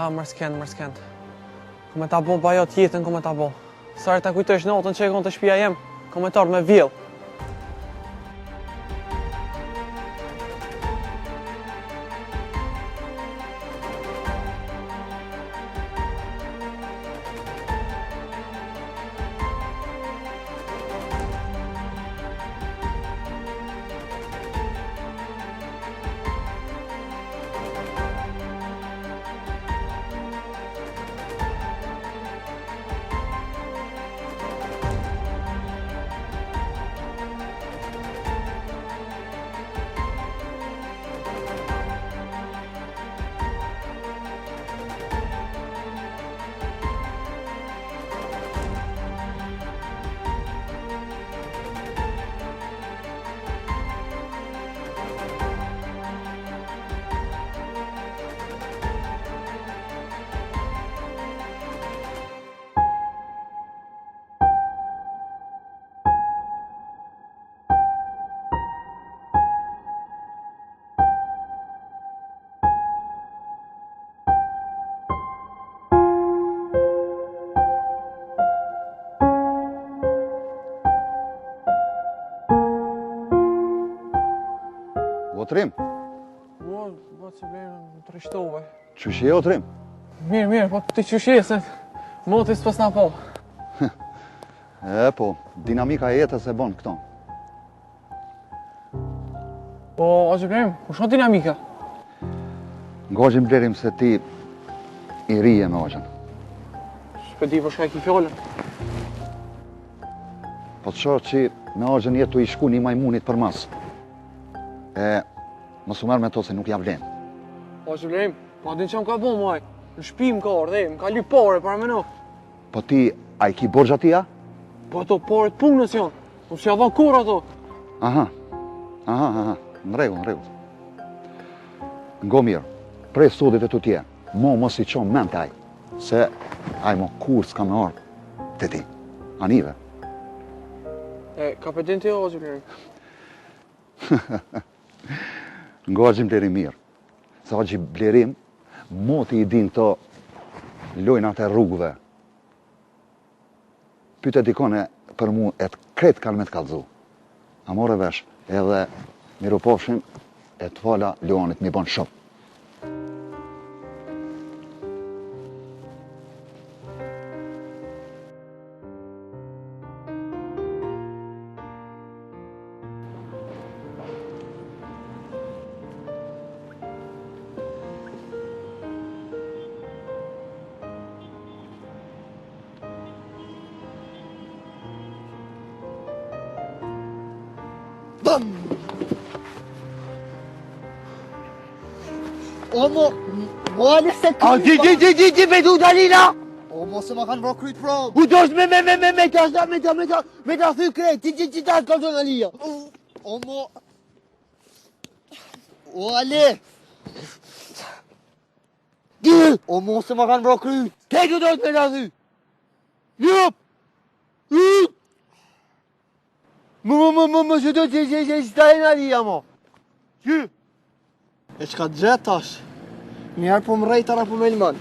Mërskend. Ku me ta bo pa jo tjetën ku me ta bo. Sarë ta kujtësh notën që e konë të shpia jem, ku me tarë me vjellë. Otrim? Po që blerë në trishtove. Qëshje, Otrim? Mirë, po ti qëshje, se motis pës na po. Po, dinamika e jetës e bon këto. Po, o që blerim, ku shko dinamika? Ngojim blerim se ti i rije me oqën. Shpedi për shka ki fjollën. Po të shoh që me oqën jetu i shku një majmunit për mas. Mos u merr me to se nuk ja vlen. Po që blerim, po adin që më ka bo maj. Në shpi më ka ardhe, më ka lyp pare para me no. Po ti, a i ki borgja tia? Po ato pare të punës janë, nuk si avan kur ato. Aha, në rregull. Ngo mirë, prej studit e të tje, mos i qonë mente aj, se aj mo kur s'ka me orë të ti, anive. Ka përdin të jo, o që blerim. Ngo gjim blerim mirë, sa gjim blerim, moti i din të lojnat e rrugëve. Pyte dikone për mu e të kretë kanë me të kallëzu. A more vesh edhe miru pofshin e të fala Luanit mi bon shumë. O mo se A, ti me du Dalina! O mo se ma kanë vro kryt prom. U dosh me ta thy krejt, ti ta ka zonë Alia. O mo... O Ale! Ti! O mo se ma kanë vro kryt. Te du dosh me ta thy. Jup! Më se do që stajnë Alia, mo. Që? E qka të gjetë tash? Njerë po më rejtara po me lëman.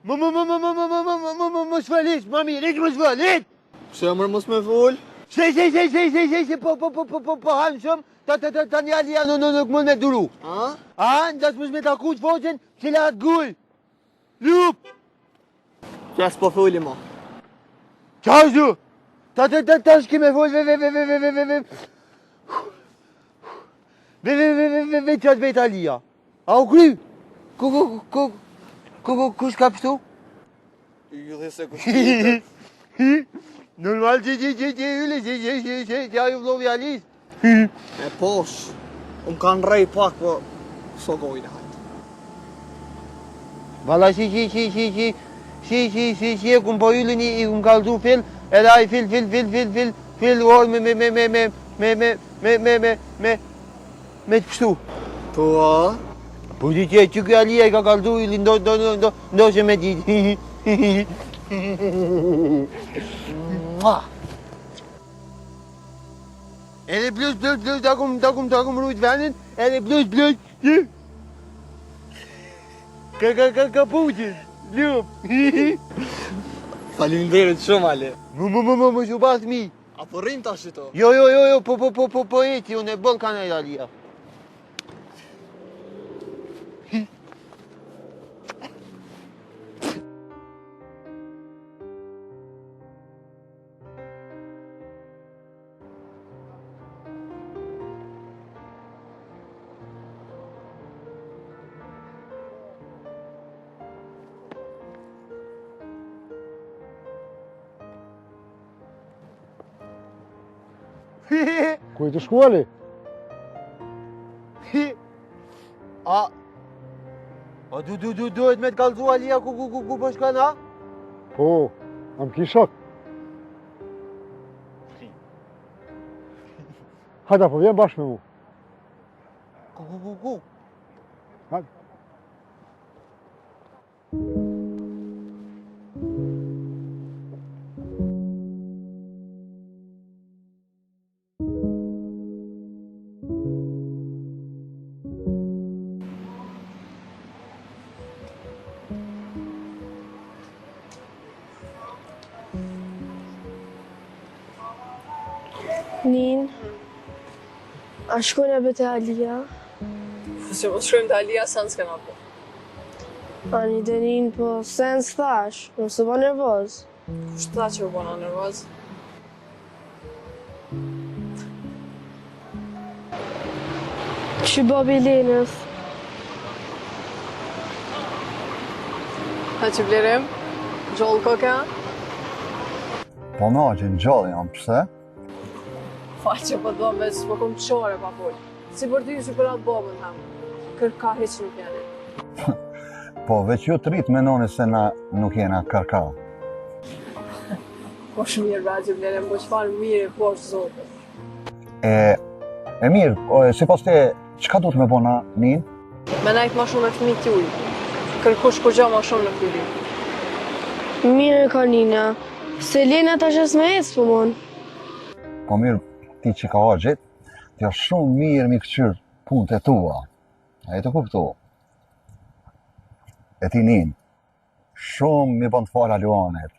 Më shfëllit, mami, rrit më shfëllit! Pse mërë mos me vull? Se, po hanë shumë, ta një Alia nuk mund me duru. A, ndas mës me taku të foqen, që la atë gull. Lup! Qes po fulli, mo. Qashtu? Ta shki me vull, ve qatë vet Alia. A u kry? Kush ka pështu? Ju dhe se kush kry. Normal që ylle, që aju vlovi Alis. E posh, unë kanë rej pak, po so gojnë hajtë. Valla si e kun po yllin i kun kaldu fil, edhe aj fil orë me të pështu. Po a? Po di që kjo Alia i ka kaldu yllin do që me ditë. Edhe plus ta kum rujt venin, edhe plus ka puqin, lup. Faleminderit shumë, Ale. Më shu pas mi. Apo rrim tash ito? Jo, po eti, unë e bon kanaj Alia. Ku i të shkuali? A duhet me të kalzu Alia ku po shkan, a? Po, am ki shok. Hajda, po vjen bashkë me mu. Ku? Hajde. Nin, a shkojnë e bete Alia? Se mos shkojmë të Alia, sa në s'kena po. Ani dhe Nin, po sen s'thash, nësë bo nervoz. Kush tha që u bona nervoz? Që babi Lenës? Ha që blerim? Gjollë koka? Po na që në gjallë jam, pse? Falë që po do me s'po kom qore pa full. Si për ty, si për atë babën tam. Kërka heq nuk jeni. Po veç ju të rritë menoni se na nuk jena kërka. Po shumë mirë ba që blerim, po që farë mirë e poshtë zote. E mirë, si pas te, qka du të me bona nin? Me najtë ma shumë e fëmi t'juj. Kërkush kur gja ma shumë në fili. Mirë ka Nina, se Lena ta shes me esë për mon. Po mirë, ti që ka agjit, t'ja shumë mirë mi këqyrë punët e tua. A e të kuptu? E ti nin, shumë mi bënd fara Luanit.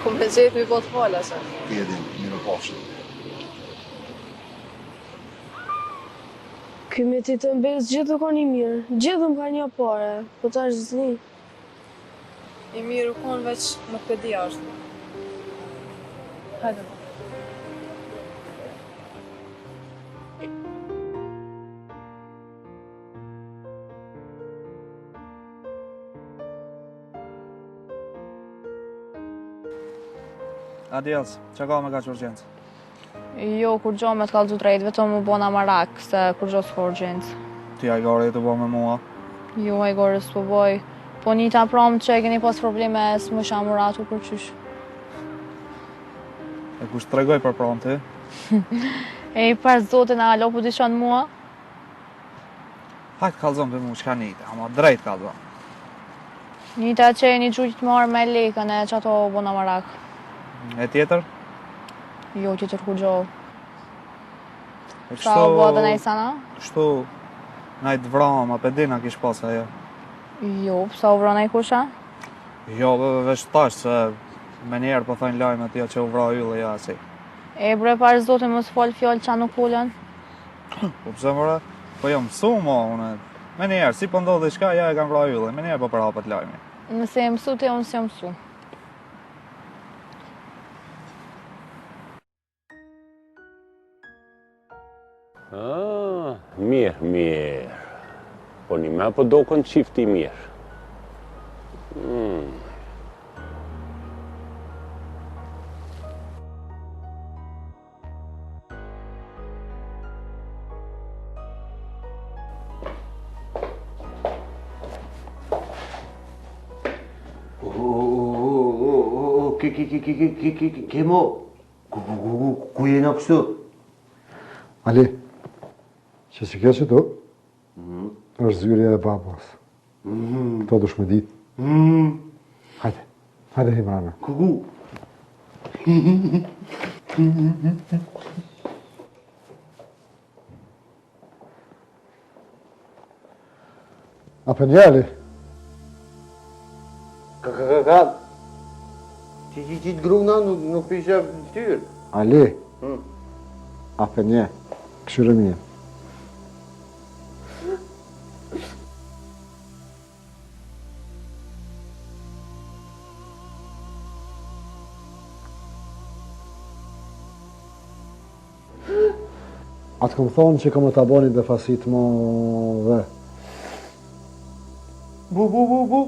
Ku me gjetë mi po të fala që. Ti e din, mirë pafshim. Ky me ti të mbes gjithë ka një mirë, gjithë më ka një pare, po ta është zni. I mirë u konë veç nuk pëdi ashtë. Hajde. Adiels, që ka me ka që urgjencë? Jo, kur gjo me të kalëzu drejt, vetëm më bona marak, se kur gjo s'ka urgjencë. Ti Ajgore të bo me mua? Jo, Ajgore s'po boj. Po një ta promë që e keni pas probleme s'më shamuratu për qysh. E kush të tregoj për promë ti? E i për zotin a alo po dishon mua? Hajtë kalzon për mu, qka njëte, ama drejt kalzon. Një ta që e një gjujt marë me lekën e që ato bona marak. E tjetër? Jo, tjetër ku gjo. E Sa u bo dhe nej sana? Kështu, najtë vrama, pedina kish pas ajo. Jo, sa u vra nej kusha? Jo, veç tash se me njerë po thajnë lajme atia që u vra yllë ja si. E bre parë zotin më s'fol fjallë qa nuk folën. Po pëse mëre? Po jo mësu ma, une. Me njerë, si po ndodhë dhe shka, ja e kam vra yllë, me njerë po për hapët lajme. Nëse e mësu te unë si e mësu. Mirë. Po një me po do kënë qifti mirë. Kemo, ku jena kështu? Ali, që si kjo që tu, është zyrja e babas. To dush me dit. Hajde Himrana. Kuku. Apo një Ali? Ka. Ti të gruna nuk pishe në tyrë. Ali, apo një, këshyre mje. Atë këmë thonë që këmë të abonit dhe fasit më dhe. Bu.